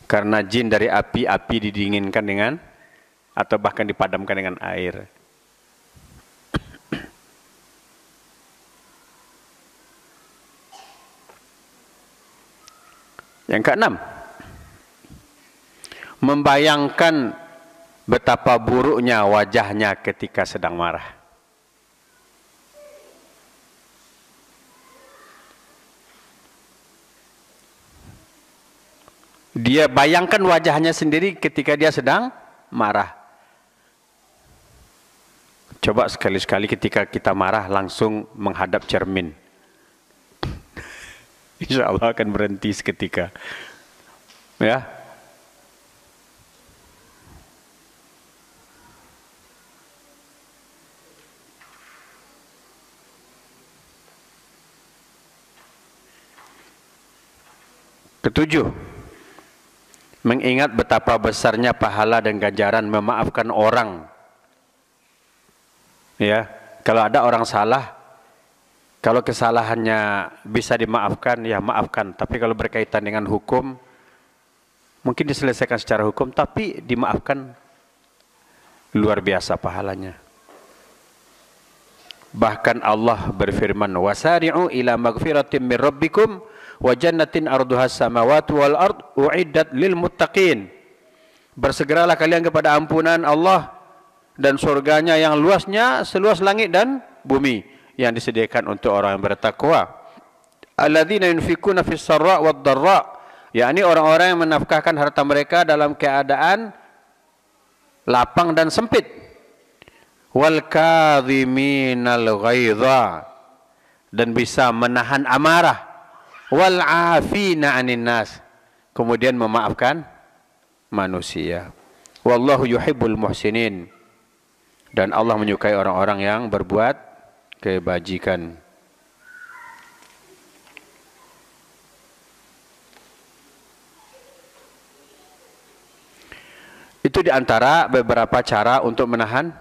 Karena jin dari api, api didinginkan dengan, atau bahkan dipadamkan dengan air. Yang keenam, membayangkan betapa buruknya wajahnya ketika sedang marah. Dia bayangkan wajahnya sendiri ketika dia sedang marah. Coba sekali-sekali ketika kita marah langsung menghadap cermin. Insya Allah akan berhenti seketika. Ya. Ketujuh, mengingat betapa besarnya pahala dan ganjaran memaafkan orang. Ya, kalau ada orang salah, kalau kesalahannya bisa dimaafkan, ya maafkan. Tapi kalau berkaitan dengan hukum, mungkin diselesaikan secara hukum, tapi dimaafkan, luar biasa pahalanya. Bahkan Allah berfirman, wasari'u ila magfiratin min rabbikum wa jannatin arduhas samawati wal ard uiddat lil muttaqin. Bersegeralah kalian kepada ampunan Allah dan surganya yang luasnya seluas langit dan bumi, yang disediakan untuk orang yang bertakwa. Alladzina yunfikuna fis sarra wad dharra, yakni orang-orang yang menafkahkan harta mereka dalam keadaan lapang dan sempit. Wal kadhiminal ghaidha, dan bisa menahan amarah. Wal afina 'anin nas, kemudian memaafkan manusia. Wallahu yuhibbul muhsinin, dan Allah menyukai orang-orang yang berbuat kebajikan. Itu diantara beberapa cara untuk menahan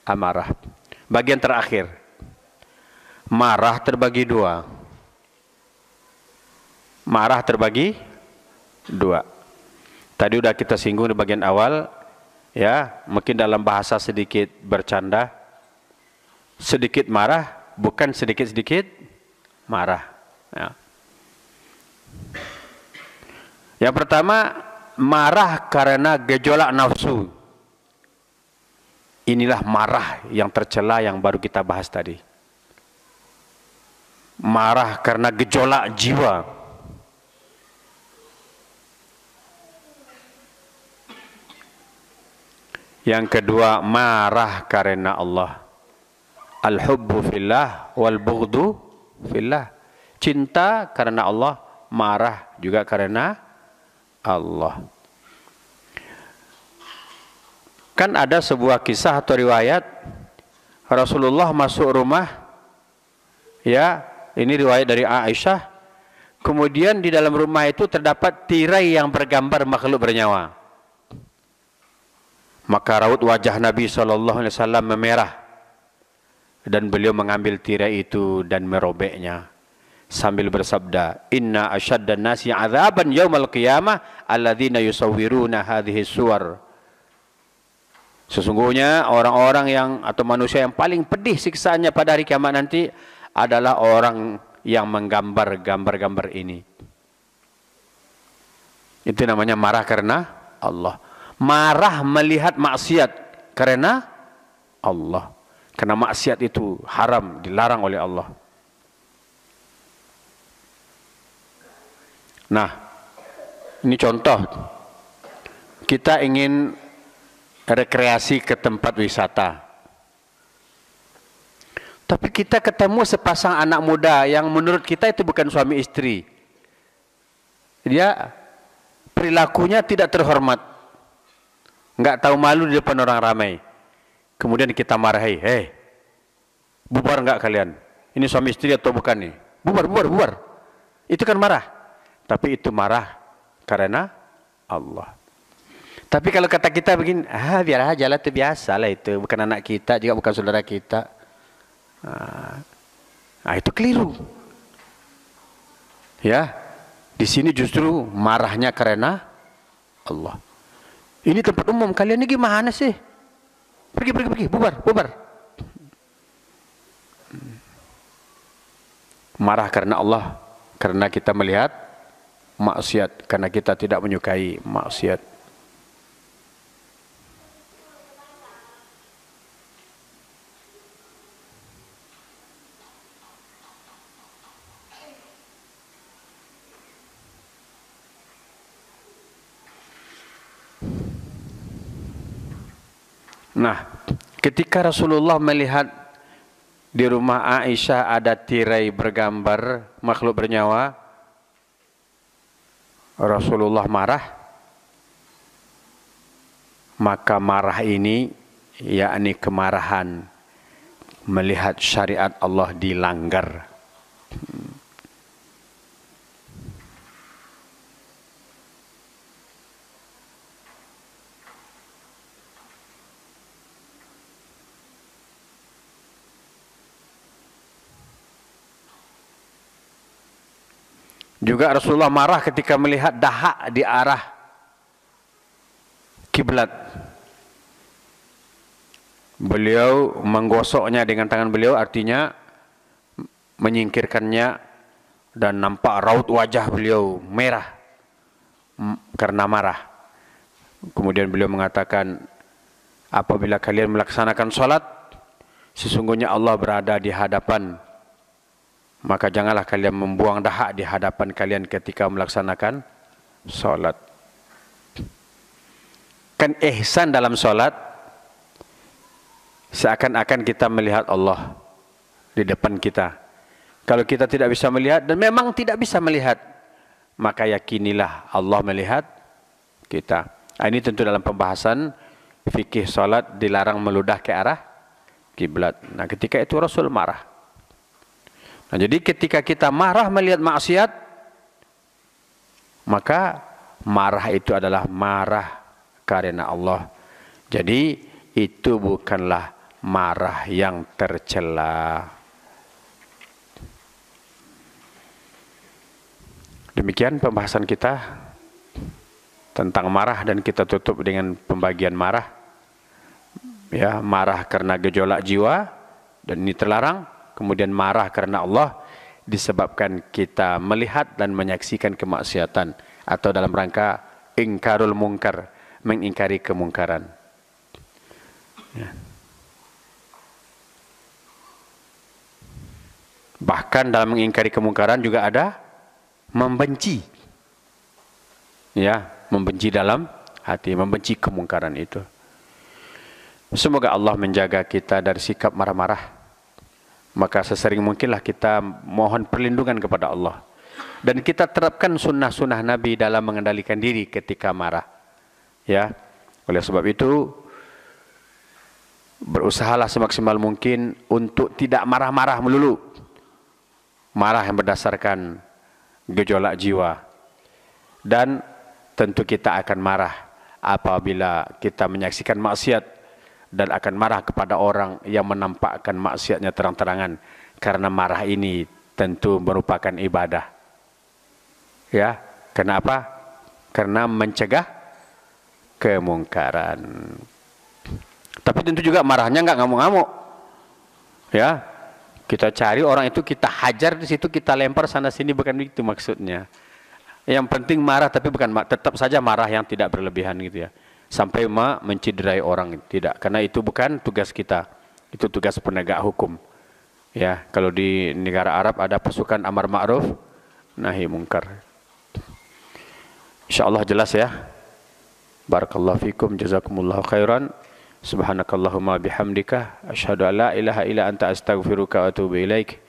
amarah. Bagian terakhir, marah terbagi dua. Marah terbagi dua. Tadi udah kita singgung di bagian awal, ya, mungkin dalam bahasa sedikit bercanda, sedikit marah, bukan sedikit-sedikit marah. Ya. Yang pertama, marah karena gejolak nafsu. Inilah marah yang tercela yang baru kita bahas tadi. Marah karena gejolak jiwa. Yang kedua, marah karena Allah. Al-hubbu fillah wal bughdu fillah. Cinta karena Allah, marah juga karena Allah. Kan ada sebuah kisah atau riwayat Rasulullah masuk rumah, ya, ini riwayat dari Aisyah. Kemudian di dalam rumah itu terdapat tirai yang bergambar makhluk bernyawa. Maka raut wajah Nabi SAW memerah, dan beliau mengambil tirai itu dan merobeknya sambil bersabda, Inna asyaddan nasi azaban yaumal qiyamah alladzina yusawwiruna hadhihi suwar. Sesungguhnya orang-orang yang atau manusia yang paling pedih siksaannya pada hari kiamat nanti adalah orang yang menggambar gambar-gambar ini. Itu namanya marah karena Allah. Marah melihat maksiat karena Allah. Karena maksiat itu haram, dilarang oleh Allah. Nah, ini contoh. Kita ingin rekreasi ke tempat wisata. Tapi kita ketemu sepasang anak muda yang menurut kita itu bukan suami istri. Dia perilakunya tidak terhormat. Enggak tahu malu di depan orang ramai. Kemudian kita marahi, bubar enggak kalian? Ini suami istri atau bukan nih? Bubar, bubar, bubar. Itu kan marah. Tapi itu marah karena Allah. Tapi kalau kata kita begini, biar aja lah, itu biasa lah itu. Bukan anak kita, juga bukan saudara kita. Itu keliru. Ya, di sini justru marahnya karena Allah. Ini tempat umum, kalian ini gimana sih? Pergi, pergi, pergi, bubar, bubar. Marah karena Allah, karena kita melihat maksiat, karena kita tidak menyukai maksiat. Nah, ketika Rasulullah melihat di rumah Aisyah ada tirai bergambar makhluk bernyawa, Rasulullah marah. Maka marah ini yakni kemarahan melihat syariat Allah dilanggar. Juga Rasulullah marah ketika melihat dahak di arah kiblat. Beliau menggosoknya dengan tangan beliau, artinya menyingkirkannya, dan nampak raut wajah beliau merah karena marah. Kemudian beliau mengatakan, apabila kalian melaksanakan sholat, sesungguhnya Allah berada di hadapan, maka janganlah kalian membuang dahak di hadapan kalian ketika melaksanakan sholat. Kan ihsan dalam sholat, seakan-akan kita melihat Allah di depan kita. Kalau kita tidak bisa melihat, dan memang tidak bisa melihat, maka yakinilah Allah melihat kita. Ini tentu dalam pembahasan fikih sholat dilarang meludah ke arah kiblat. Nah, ketika itu Rasul marah. Nah, jadi ketika kita marah melihat maksiat, maka marah itu adalah marah karena Allah. Jadi itu bukanlah marah yang tercela. Demikian pembahasan kita tentang marah, dan kita tutup dengan pembagian marah. Ya, marah karena gejolak jiwa, dan ini terlarang. Kemudian marah karena Allah disebabkan kita melihat dan menyaksikan kemaksiatan, atau dalam rangka ingkarul mungkar, mengingkari kemungkaran. Ya. Bahkan dalam mengingkari kemungkaran juga ada membenci. Ya, membenci dalam hati, membenci kemungkaran itu. Semoga Allah menjaga kita dari sikap marah-marah. Maka sesering mungkinlah kita mohon perlindungan kepada Allah, dan kita terapkan sunnah-sunnah Nabi dalam mengendalikan diri ketika marah. Ya, oleh sebab itu berusahalah semaksimal mungkin untuk tidak marah-marah melulu, marah yang berdasarkan gejolak jiwa. Dan tentu kita akan marah apabila kita menyaksikan maksiat, dan akan marah kepada orang yang menampakkan maksiatnya terang-terangan, karena marah ini tentu merupakan ibadah. Ya, kenapa? Karena mencegah kemungkaran. Tapi tentu juga marahnya nggak ngamuk-ngamuk. Ya, kita cari orang itu, kita hajar di situ, kita lempar sana sini, bukan itu maksudnya. Yang penting marah, tapi bukan tetap saja marah yang tidak berlebihan gitu ya, sampai menciderai orang, tidak, karena itu bukan tugas kita, itu tugas penegak hukum. Ya, kalau di negara Arab ada pasukan amar ma'ruf nahi mungkar. Insyaallah jelas ya. Barakallahu fikum, jazakumullahu khairan. Subhanakallahumma bihamdika asyhadu an la ilaha illa anta astaghfiruka wa atubu ilaik.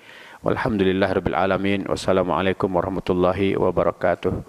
Walhamdulillahirabbil alamin. Wassalamualaikum warahmatullahi wabarakatuh.